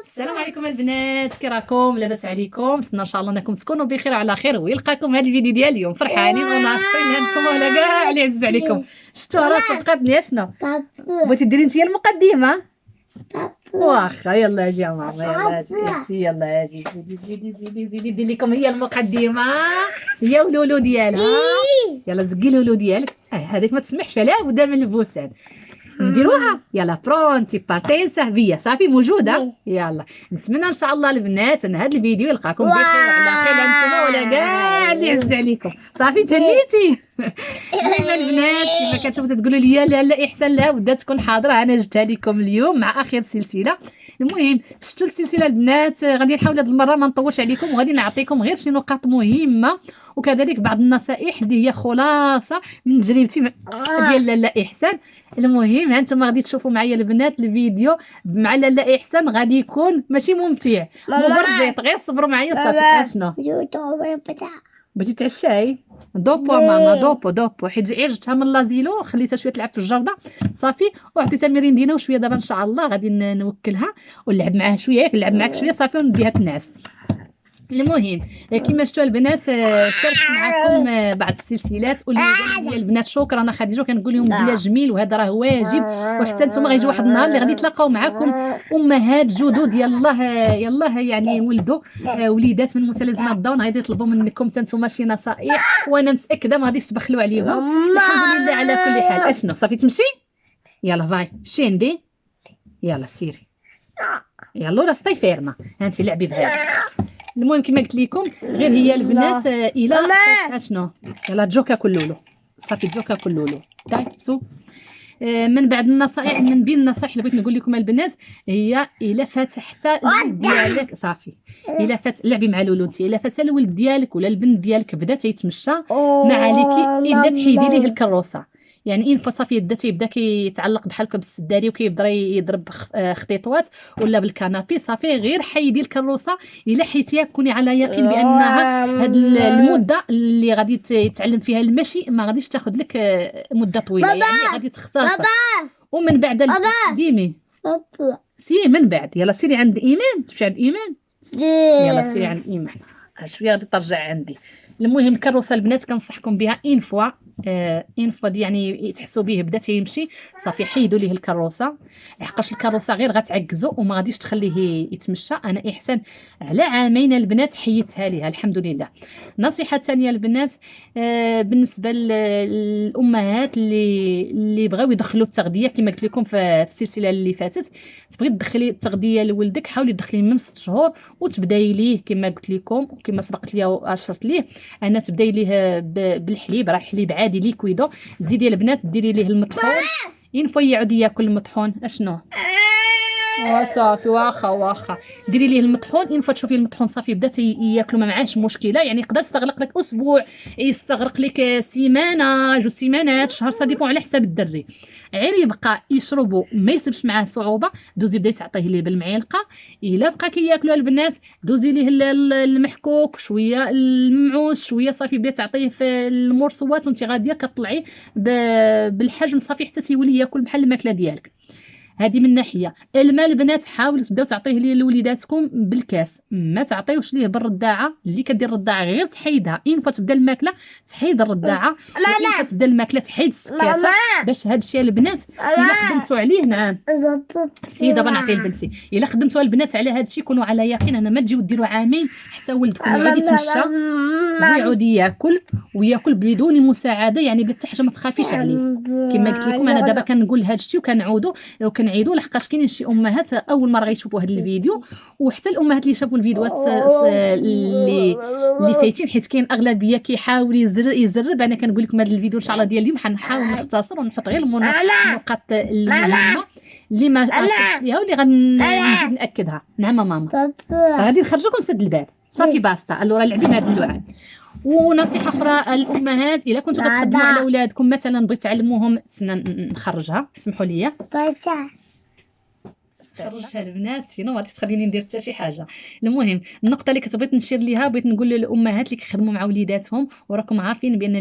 السلام عليكم البنات، كي راكم؟ لاباس عليكم؟ نتمنى ان شاء الله انكم تكونوا بخير وعلى خير ويلقاكم هذا الفيديو ديال اليوم فرحانين وناشطين هانتوما ولا كاع اللي عز عليكم. شفتوا راه صدقتني اشنو بغيتي ديري انت المقدمه؟ واخا يلا اجي يا ماما، يلا اجي يلا اجي زيدي ندير لكم هي المقدمه هي ولولو ديالها. يلا زقي لولو ديالك. هذيك ما تسمحش فيها لا بد من البوسان نديروها. يلا برونتي بارتي سهبيه صافي موجوده. يلا نتمنى ان شاء الله البنات ان هذا الفيديو يلقاكم بخير وعلى خير انتما ولا كاع اللي عز عليكم. صافي تهنيتي ديما البنات كما كتشوفوا تقولوا لي لا احسان لا بدا تكون حاضره. انا جبتها لكم اليوم مع اخر سلسله. المهم شفتوا السلسله البنات، غادي نحاول هذه المره ما نطولش عليكم وغادي نعطيكم غير شي نقاط مهمه وكذلك بعض النصائح اللي هي خلاصه من تجربتي ديال لاله احسان. المهم هانتوما غادي تشوفوا معايا البنات الفيديو مع لاله احسان غادي يكون ماشي ممتع مبرزيط، غير صبروا معايا صافي. اشنو بغيتي تعشاي؟ دوبو ماما دوبو حيت غير جبتها من لازيلو خليتها شويه تلعب في الجرده صافي وعطيتها الميريندينا وشويه. دابا ان شاء الله غادي نوكلها ونلعب معاها شويه، نلعب معاك شويه صافي ونديها تنعس. المهم كما شفتوا البنات شاركت معكم بعض السلسلات واللي البنات شكرا انا خديجه كنقول لهم بلا جميل وهذا راه واجب. وحتى نتوما غيجي واحد النهار اللي غادي تلاقاو معكم امهات جدد يلاه يعني ولدوا وليدات من متلازمات داون غادي يطلبوا منكم حتى نتوما شي نصائح وانا متاكده ما غاديش تبخلوا عليهم. الحمد لله على كل حال. اشنو صافي تمشي؟ يلا فاي شيندي يلا سيري يلا راسطي فيرما هانتي لعبي بهذا. المهم كما قلت لكم غير هي البنات الى اشنو يلا جوكا كلولو صافي جوكا كلولو تاي سو. من بعد النصائح من بين النصائح اللي بغيت نقول لكم البنات هي الا فتحت الولد ديالك صافي الا فات لعبي مع لولو انت الا فات الولد ديالك ولا البنت ديالك بدا تيتمشى ما عليكي الا تحيدي ليه الكروسه. يعني ان صافي بدا تيبدا كيتعلق بحال هكا بالسداري وكيبدا يضرب خطيطوات ولا بالكنابي صافي غير حيدي الكروسه. الا حيتيها كوني على يقين بانها هاد المده اللي غادي يتعلم فيها المشي ما غاديش تاخذ لك مده طويله يعني غادي تختصر. ومن بعد ديمي سي من بعد يلا سيري عند ايمان تمشي عند ايمان يلا سيري عند ايمان شويه غادي ترجع عندي. المهم الكروسه البنات كنصحكم بها ان فوا دي يعني تحسوا به بدا تيمشي صافي حيدوا ليه الكروسه لحقاش الكروسه غير غتعكزو وما غاديش تخليه يتمشى. انا احسان على عامين البنات حيدتها ليها الحمد لله. نصيحه ثانيه البنات بالنسبه للامهات اللي بغاو يدخلوا التغذيه كما قلت لكم في السلسله اللي فاتت تبغي تدخلي التغذيه لولدك حاولي تدخلي من 6 شهور وتبداي ليه كما قلت لكم وكما سبقت ليا واشرت ليه انا تبداي ليه بالحليب راه حليب عادي ليكويدو تزيدي البنات ديري ليه المطحون ينفع يعود ياكل المطحون. اشنو صافي واخا ديري ليه المطحون ينفع تشوفي المطحون صافي بدا ياكلوا ما معاش مشكله. يعني يقدر يستغرق لك اسبوع يستغرق لك سيمانه 2 سيمانات شهر سا ديبون على حساب الدري. غير يبقى يشربوا ما يسبش معاه صعوبه دوزي بدا تعطيه ليه بالمعلقه. الا بقى كياكلوا البنات دوزي ليه المحكوك شويه المعوش شويه صافي بدا تعطيه في المرصوات وانت غاديه كطلعي بالحجم صافي حتى تيولي ياكل بحال الماكله ديالك. هذه من ناحيه. الماء البنات حاولوا تبداو تعطيه ليه لوليداتكم بالكاس ما تعطيوش ليه بالرضاعه. اللي كدير الرضاعه غير تحيدها ان تبدا الماكله تحيد الرضاعه وان تبدا الماكله تحيد السكاته باش هذا الشيء البنات الا خدمتوا عليه. نعم سي دابا نعطي لبنتي الا خدمتوا البنات على هذا الشيء كونوا على يقين انا ما تجيو ديروا عامين حتى ولدكم غادي يتمشى ويعود ياكل بدون مساعده يعني حتى حاجه ما تخافيش عليه. كما قلت لكم انا دابا كنقول هذا الشيء وكنعيدوا لحقاش كاينين شي امهات اول مره غيشوفوا هذا الفيديو وحتى الامهات اللي شافوا الفيديوهات اللي فايتين حيت كاين اغلبيه كيحاول يزرب. انا كنقول لكم هذا الفيديو ان شاء الله ديال اليوم حنحاول نختصر ونحط غير النقاط المهمه اللي ما اشرتش ليها واللي غنزيد ناكدها. نعم ماما غادي نخرجوك ونسد الباب صافي باسطه الو راه لعبي مع هاد اللعاب. ونصيحه اخرى الامهات الا كنتوا كتخدموا على اولادكم مثلا بغيت تعلموهم نخرجها سمحوا لي خرجتها البنات سينو ما غاديش تخليني ندير حتى شي حاجه. المهم النقطه اللي كتبغيت نشير ليها، بغيت نقول للامهات اللي كيخدموا مع وليداتهم وراكم عارفين بان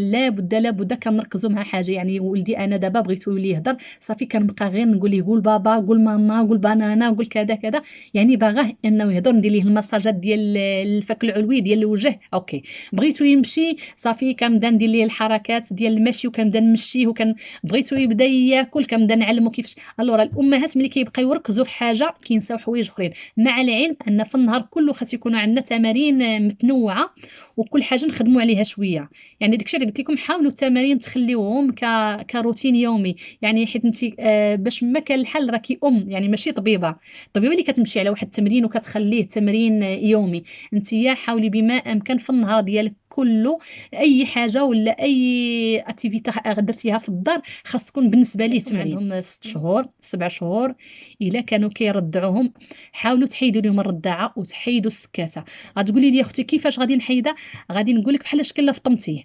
لابد كنركزوا مع حاجه. يعني ولدي انا دابا بغيت يولي يهضر صافي كنبقى غير نقول ليه قول بابا قول ماما قول بانانا قول كذا كذا، يعني باغاه انه يهضر، ندير ليه المساجات ديال الفك العلوي ديال الوجه. اوكي بغيتو يمشي صافي كنبدا ندير ليه الحركات ديال المشي وكنبدا نمشيه، بغيتو يبدا ياكل كنبدا نعلمو كيفاش. الوغ الامهات ملي كيبقاو يركزوا في حاجه كينساو حوايج اخرين، مع العلم ان في النهار كله خاص يكونوا عندنا تمارين متنوعه وكل حاجه نخدموا عليها شويه. يعني داكشي اللي قلت لكم حاولوا التمارين تخليوهم كروتين يومي. يعني حيت انت باش ما كان الحل راكي يعني ماشي طبيبه اللي كتمشي على واحد التمرين وكتخليه تمرين يومي. انت حاولي بما امكن في النهار ديالك كله اي حاجه ولا اي اكتيفيتي درتيها في الدار خاص تكون بالنسبه ليه تمرين. عندهم 6 شهور 7 شهور الا كانوا كيرضعوهم حاولوا تحيدوا لهم الرضاعه وتحيدوا السكاته. غتقولي لي اختي كيفاش غادي نحيدها؟ غادي نقول لك بحال شكل فطمتيه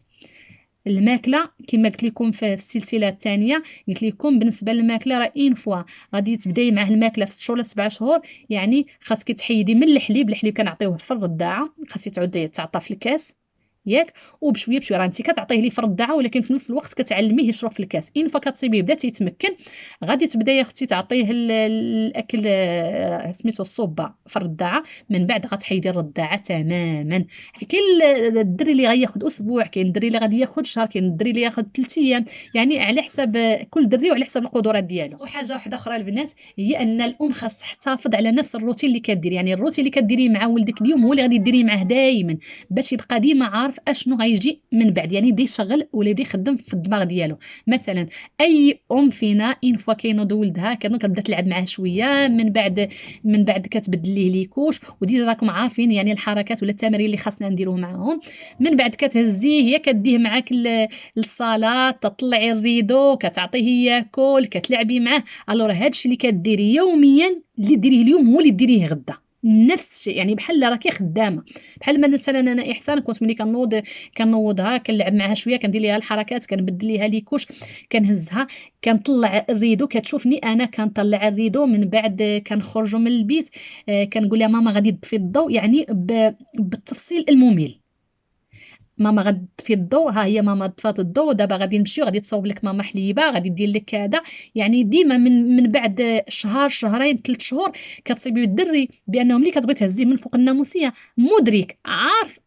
الماكله كما قلت لكم في السلسله الثانيه. قلت لكم بالنسبه للماكله راه اين فوا غادي تبداي معاه الماكله في 6 شهور ولا 7 شهور، يعني خاصك تحيدي من الحليب كنعطيوه في الرضاعه، خاصك تعودي تعطى في الكاس ياك، وبشويه بشويه راه انت كتعطيه ليه في الرضاعه ولكن في نفس الوقت كتعلميه يشرب في الكاس. ان فكتصيبيه بدا تيتمكن غادي تبدا يا اختي تعطيه الاكل سميتو الصوبه في الرضاعه، من بعد غتحيدي الرضاعه تماما. كاين الدري اللي غياخذ اسبوع، كاين الدري اللي غادي ياخذ شهر، كاين الدري اللي ياخذ 3 ايام، يعني على حسب كل دري وعلى حسب القدرات ديالو. وحاجه واحده اخرى البنات هي ان الام خاص تحتفظ على نفس الروتين اللي كدير، يعني الروتين اللي كديريه مع ولدك اليوم هو اللي غادي ديريه معاه دائما باش يبقى ديما عارف اشنو غيجي من بعد، يعني يبدا يشغل ولا يبدا يخدم في الدماغ ديالو. مثلا اي ام فينا ان فوا كينوض ولدها كتبدا تلعب معاه شويه، من بعد كتبدل ليه ليكوش، وديجا راكم عارفين يعني الحركات ولا التمارين اللي خاصنا نديروه معاهم. من بعد كتهزيه هي كديه معاك للصاله، تطلعي الريدو كتعطيه ياكل كتلعبي معاه. الوغ هادشي اللي كديري يوميا اللي ديريه اليوم هو اللي ديريه غدا نفس الشيء، يعني بحال راكي خدامه. بحال مثلا انا احسان كنت ملي كنوضها كنلعب معها شويه كندير ليها الحركات كنبدل ليها ليكوش كنهزها كنطلع الريدو كتشوفني انا كنطلع الريدو، من بعد كنخرجوا من البيت كنقول لها ماما غادي تطفي الضوء، يعني بالتفصيل الممل. ماما غتطفي الضوء، ها هي ماما طفات الضوء، دابا غادي نمشيو غادي تصاوب لك ماما حليبه غادي دير لك كذا. يعني ديما من بعد شهر شهرين 3 شهور كتصيبي بالدري بانه ملي كتبغي تهزيه من فوق الناموسيه مدرك عارف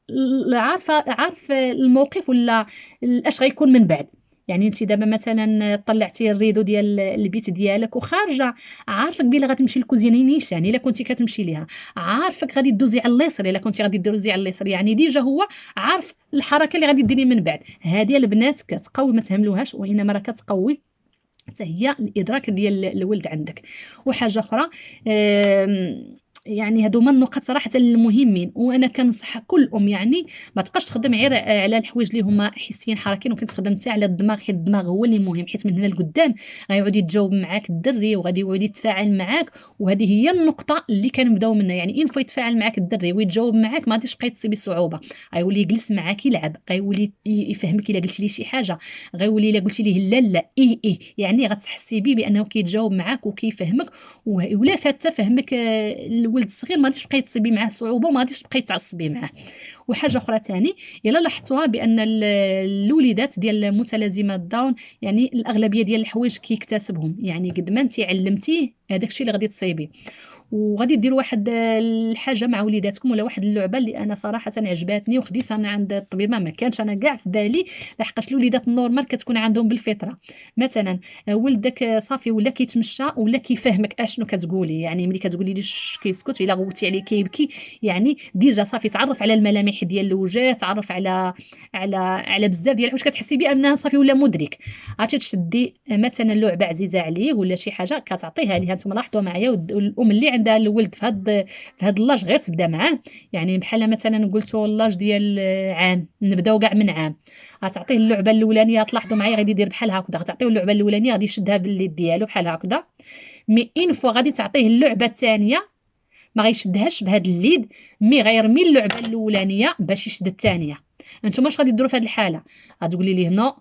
الموقف ولا اش غيكون من بعد. يعني انت دابا مثلا طلعتي الريدو ديال البيت ديالك وخارجه، عارفك بلي غتمشي للكوزينه نيشان الا كنتي كتمشي ليها، عارفك غادي دوزي على اليسر الا كنتي غادي دوزي على اليسر، يعني ديجا هو عارف الحركه اللي غادي ديري من بعد. هذه البنات كتقوي ما تهملوهاش، وانما راه كتقوي حتى هي الادراك ديال الولد عندك. وحاجه اخرى يعني هادو هما النقاط صراحه المهمين، وانا كنصح كل ام يعني ما تبقاش تخدم غير على الحوايج اللي هما حسيين حركيين، وكتخدم حتى على الدماغ، حيت الدماغ هو اللي مهم، حيت من هنا لقدام غيعود يتجاوب معاك الدري وغادي يعود يتفاعل معاك. وهذه هي النقطه اللي كنبداو منها، يعني ان فوا يتفاعل معاك الدري ويتجاوب معاك ما غاديش تبقاي تصيبي صعوبه، غيولي يجلس معاك يلعب، غيولي يفهمك الا قلتي ليه شي حاجه، غيولي الا قلتي ليه لا لا ايه يعني غتحسي بيه بانه كيتجاوب معاك وكيفهمك. ولا حتى فهمك الولد الصغير ما غاديش تبقاي تصيبي معاه صعوبه وما غاديش تبقاي تعصبي معاه. وحاجه اخرى ثاني الا لاحظتوها بان الوليدات ديال متلازمات داون يعني الاغلبيه ديال الحوايج كيكتسبهم، يعني قد ما انت علمتيه هذاك الشيء اللي غادي تصايبي. وغادي ديروا واحد الحاجه مع وليداتكم ولا واحد اللعبه اللي انا صراحه عجباتني وخديتها من عند الطبيبه، ما كانش انا كاع في بالي لحقاش الوليدات النورمال كتكون عندهم بالفطره. مثلا ولدك صافي ولا كيتمشى ولا كيفهمك اشنو كتقولي، يعني ملي كتقولي ليه كيسكت، الا غوتي عليه كيبكي، يعني ديجا صافي تعرف على الملامح ديال الوجه، تعرف على بزاف ديال الحوايج كتحسي بانها صافي ولا مدرك. عرفتي تشدي مثلا لعبه عزيزه عليه ولا شي حاجه كتعطيها ليه. انتم لاحظتوا معايا والام اللي عندها الولد في هاد اللاج غير تبدا معاه، يعني بحال مثلا قلتوا اللاج ديال عام نبداو كاع من عام، غتعطيه اللعبه الاولانيه تلاحظوا معايا غادي يدير بحال هكذا، غتعطيو اللعبه الاولانيه غادي يشدها باليد ديالو بحال هكذا. مي ان فوا غادي تعطيه اللعبه الثانيه ما غيشدهاش بهاد اليد، مي غيرمي اللعبه الاولانيه باش يشد الثانيه. انتم اش غادي ديروا في هاد الحاله؟ غتقولي ليه نو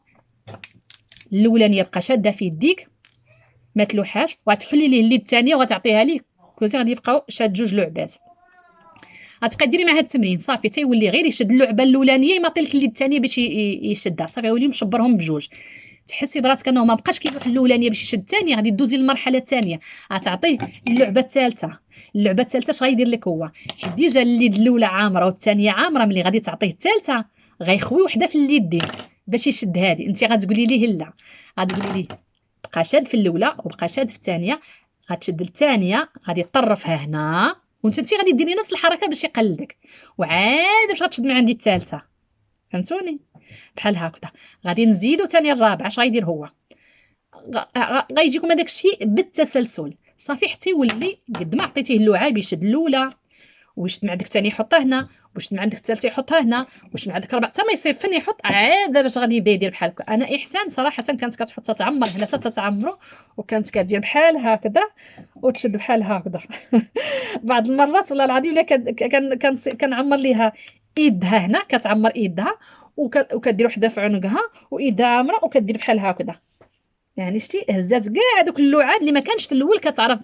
الاولانيه بقى شاده في يديك ما تلوحاش، وغتحلي ليه اليد الثانيه وغتعطيها ليه كوزين غادي يبقاو شاد 2 لعبات. غتبقاي ديري مع هاد التمرين صافي تيولي غير يشد اللعبه الاولانيه يماطي لك اليد الثانيه باش يشدها، صافي يولي مشبرهم بجوج. تحسي براسك انه ما بقاش كيلوح الاولانيه باش يشد الثانيه، غادي دوزي للمرحله الثانيه، غتعطيه اللعبه الثالثه. اللعبه الثالثه اش غيدير لك هو؟ حيت ديجا اليد الاولى عامره والثانيه عامره، ملي غادي تعطيه الثالثه غيخوي وحده في اليدين باش يشد هذه. انت غتقولي ليه لا، غتقولي ليه بقى شاد في الاولى وبقى شاد في الثانيه، غتشد الثانيه غادي تطرفها هنا وانت غادي ديري نفس الحركه باش يقلدك، وعاد باش غتشد من عندي الثالثه. فهمتوني؟ بحال هكذا. غادي نزيدو ثاني الرابعه. اش غيدير هو؟ غيجيكم هذاك الشيء بالتسلسل صافي حتى يولي قد ما عطيتيه اللعاب يشد الاولى ويشد مع ديك الثانيه يحطها هنا ويشد مع ديك الثالثه يحطها هنا ويشد مع ديك الرابعه حتى ما يصير فين يحط. عاد باش غادي يبدا يدير بحال هكا. انا احسان صراحه كانت كتحط تتعمر هنا حتى تتعمرو، وكانت كدير بحال هكذا وتشد بحال هكذا. بعض المرات والله العظيم لا كنعمر ليها ايدها هنا، كتعمر ايدها وكدير وحده في عنقها وايدها عامره وكدير بحال هكذا. يعني شتي هزات كاع دوك اللعاب اللي ما كانش في الاول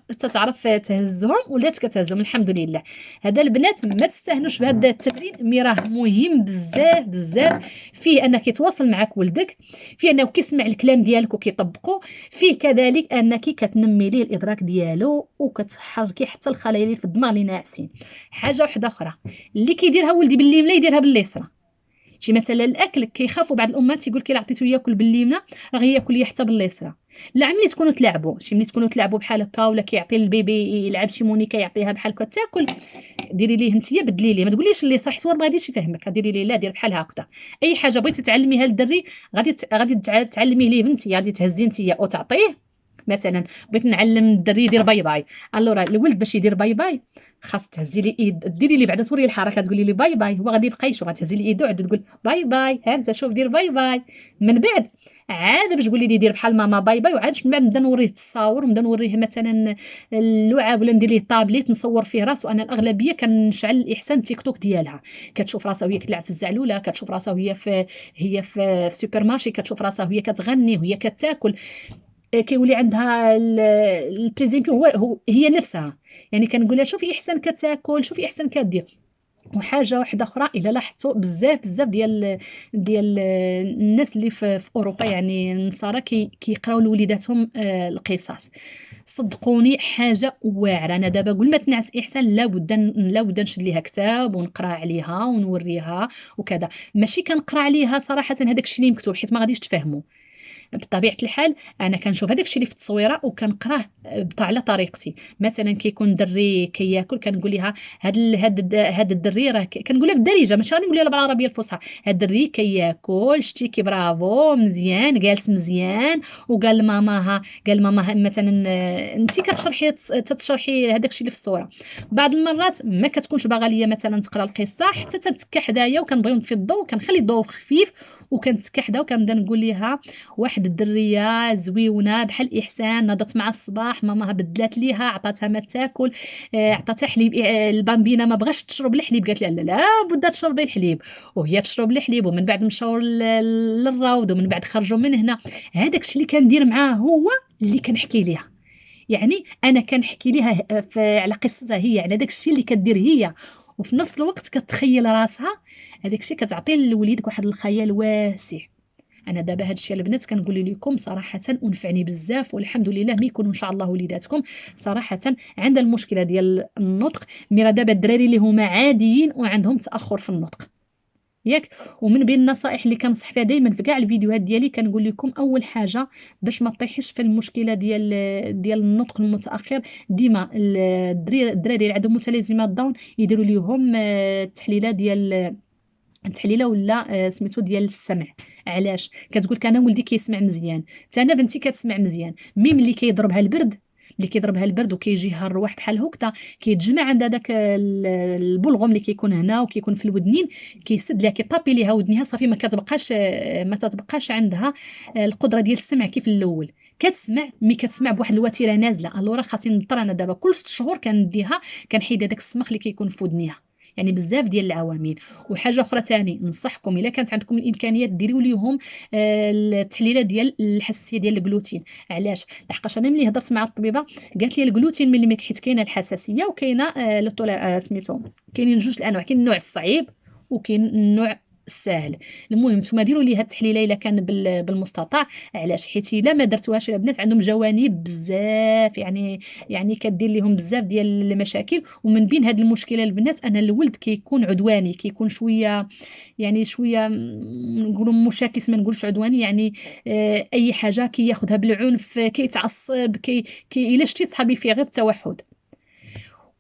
كتعرف تهزهم ولات كتهزهم. الحمد لله. هذا البنات ما تستهنوش بهذا التمرين، مي راه مهم بزاف بزاف. فيه انك يتواصل معك ولدك، فيه انه كيسمع الكلام ديالك وكيطبقه، فيه كذلك انك كتنمي ليه الادراك ديالو وكتحركي حتى الخلايا اللي في الدماغ اللي ناعسين. حاجه واحده اخرى اللي كيديرها ولدي باليمنى يديرها باليسرى. شي مثلا الاكل كيخافوا بعض الامهات تيقول لك الا عطيتو ياكل باليمنى راه غياكل حتى باليسرى. لا، ملي تكونوا تلعبوا ملي تكونوا تلعبوا بحال هكا ولا كيعطي البيبي يلعب شي مونيكا يعطيها بحال هكا تاكل، ديري ليه نتيا بدلي ليه، ما تقوليش اللي صح حيت هو ما غاديش يفهمك. ديري ليه لا دير بحال هكذا. اي حاجه بغيتي تعلميها للدري غادي تعلميه ليه بنتي، غادي تهزي نتيا او تعطيه. مثلا بغيت نعلم الدري يدير باي باي، الوغ الولد باش يدير باي باي خاص تهزي لي ايد، ديري لي بعدا توري الحركه تقولي لي باي باي، هو غادي يبقى يشوف، غتهزي لي ايدو عاد تقول باي باي، ها انت شوف دير باي باي. من بعد عاد باش تقولي لي دير بحال ماما باي باي، وعاد من بعد نبدا نوريه التصاور ونبدا نوريه مثلا اللعاب ولا ندير ليه طابليت نصور فيه راسو. انا الاغلبيه كنشعل الاحسان تيك توك ديالها، كتشوف راسها وهي كتلعب في الزعلوله، كتشوف راسها هي في سوبر مارشي، كتشوف راسها وهي كتغني وهي كتاكل، كيولي عندها البريزيمبي هي نفسها. يعني كنقول لها شوفي احسن كتاكل، شوفي احسن كدير. وحاجه واحده اخرى الا لاحظتوا بزاف ديال الناس اللي في اوروبا يعني النصارى كيقراو لوليداتهم القصص. صدقوني حاجه واعره. انا دابا قول ما تنعس احسان لابد نشد ليها كتاب ونقرا عليها ونوريها وكذا، ماشي كنقرا عليها صراحه هذاك الشيء اللي مكتوب حيت ما غاديش تفهموا. بطبيعه الحال انا كنشوف هذاك الشيء اللي في التصويره وكنقراه على طريقتي. مثلا كيكون دري كياكل كنقول لها هاد الدري راه كنقولها بالدارجه ماشي غنقول لها بالعربيه الفصحى. هاد الدري كياكل شتي كي برافو مزيان جالس مزيان وقال لماماها مثلا انت تشرحي هذاك الشيء اللي في الصوره. بعض المرات ما كتكونش باغا ليا مثلا تقرا القصه حتى تنتكا حدايا وكنبغيو نطفي الضوء وكنخلي الضوء خفيف وكنتكا حدا وكنبدا نقول لها واحد الدريه زويونه بحال احسان ناضت مع الصباح ماماها بدلات ليها عطاتها ما تاكل، عطاتها حليب، البامبينا ما بغاش تشرب الحليب قالت لها لا بدا تشربي الحليب وهي تشرب الحليب. ومن بعد مشاو للروض ومن بعد خرجوا من هنا. هذاك الشيء اللي كندير معاه هو اللي كنحكي ليها. يعني انا كنحكي ليها على قصتها هي، على داك الشيء اللي كدير هي، وفي نفس الوقت كتخيل راسها. هذاك الشيء كتعطي لوليدك واحد الخيال واسع. انا دابا هاد الشيء البنات كنقول لكم صراحه ونفعني بزاف، والحمد لله ما يكونوا ان شاء الله وليداتكم صراحه عندها المشكله ديال النطق. مي دابا الدراري اللي هما عاديين وعندهم تاخر في النطق ياك. ومن بين النصائح اللي كنصح فيها دائما في كاع الفيديوهات ديالي كنقول لكم اول حاجه باش ما تطيحيش في المشكله ديال النطق المتاخر، ديما الدراري اللي عندهم متلازمات داون يديروا ليهم التحليله ولا سميتو ديال السمع. علاش كتقول لك انا ولدي كيسمع مزيان، حتى انا بنتي كتسمع مزيان، ملي كيضربها البرد وكيجيها الرواح بحال هكذا كيتجمع عندها داك البلغم اللي كيكون هنا وكيكون في الودنين كيسد لها كيطابي ليها ودنيها صافي ما تتبقاش عندها القدره ديال السمع كيف الاول. كتسمع بواحد الوتيره نازله. الوغ خاصني نضطر انا دابا كل 6 شهور كنديها كنحيد هذاك السمخ اللي كيكون في ودنيها. يعني بزاف ديال العوامل. وحاجه اخرى ثاني ننصحكم الا كانت عندكم الامكانيات ديروا ليهم التحليله ديال الحساسيه ديال الجلوتين. علاش؟ لحقاش انا ملي هضرت مع الطبيبه قالت لي الجلوتين من الملك، حيت كاينه الحساسيه وكاينه سميتو، كاينين جوج الانواع، كاين النوع الصعيب وكاين النوع الساهل. المهم نتوما ديروا ليها التحليله الا كان بالمستطاع. علاش؟ حيت الا ما درتوهاش البنات عندهم جوانب بزاف، يعني كدير لهم بزاف ديال المشاكل. ومن بين هاد المشكله البنات ان الولد كيكون عدواني، كيكون شويه يعني شويه نقولوا مشاكس، ما نقولش عدواني، يعني اي حاجه كياخذها بالعنف، كيتعصب، الا شتي صحابي فيه غير التوحد.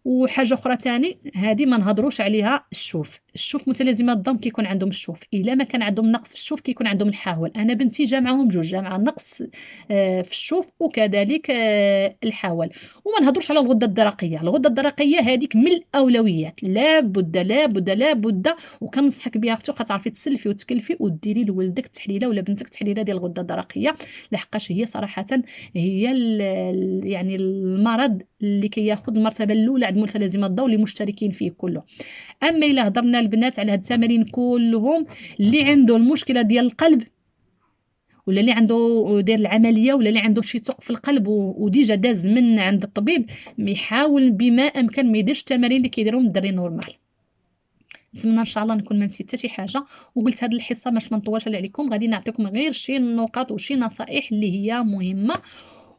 وحاجه اخرى تاني هذه ما نهضروش عليها، الشوف متلازمات الضم كيكون عندهم الشوف، الا ما كان عندهم نقص في الشوف كيكون عندهم الحاول. انا بنتي جا معهم جوج، جا مع نقص في الشوف وكذلك الحاول. وما نهضروش على الغده الدرقيه. الغده الدرقيه هذيك من الاولويات، لابد لابد لابد. وكنصحك بها اختي كتعرفي تسلفي وتكلفي وديري لولدك تحليله ولا بنتك تحليله ديال الغده الدرقيه، لحقاش هي صراحه هي يعني المرض اللي كياخذ المرتبه الاولى عند متلازمات الضوء اللي مشتركين فيه كله. اما الا هضرنا البنات على هاد التمارين كلهم، اللي عنده المشكله ديال القلب ولا اللي عنده داير العمليه ولا اللي عنده شي ثقب في القلب وديجا داز من عند الطبيب، يحاول بما امكن ما يديرش التمارين اللي كيديرهم الدري نورمال. نتمنى ان شاء الله نكون ما نسيت حتى شي حاجه. وقلت هاد الحصه باش ما نطولش عليكم، غادي نعطيكم غير شي نقاط وشي نصائح اللي هي مهمه.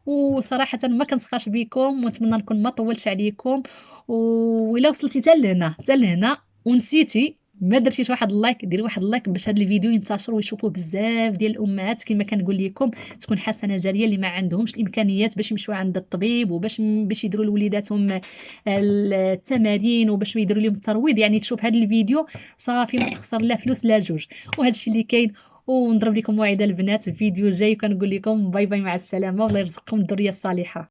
وصراحه ما كنسخاش بكم ونتمنى نكون ما طولش عليكم. وإلا وصلتي حتى لهنا ونسيتي ما درتيش واحد اللايك، ديري واحد اللايك باش هذا الفيديو ينتشر ويشوفوه بزاف ديال الامهات. كما كنقول لكم تكون حسنه جاريه اللي ما عندهمش الامكانيات باش يمشيو عند الطبيب وباش يديروا لوليداتهم التمارين وباش يديروا لهم الترويض. يعني تشوف هذا الفيديو صافي ما تخسر لا فلوس لا جوج. وهذا الشيء اللي كاين. ونضرب لكم موعده البنات في فيديو جاي، وكنقول لكم باي باي مع السلامه، والله يرزقكم الذريه الصالحه.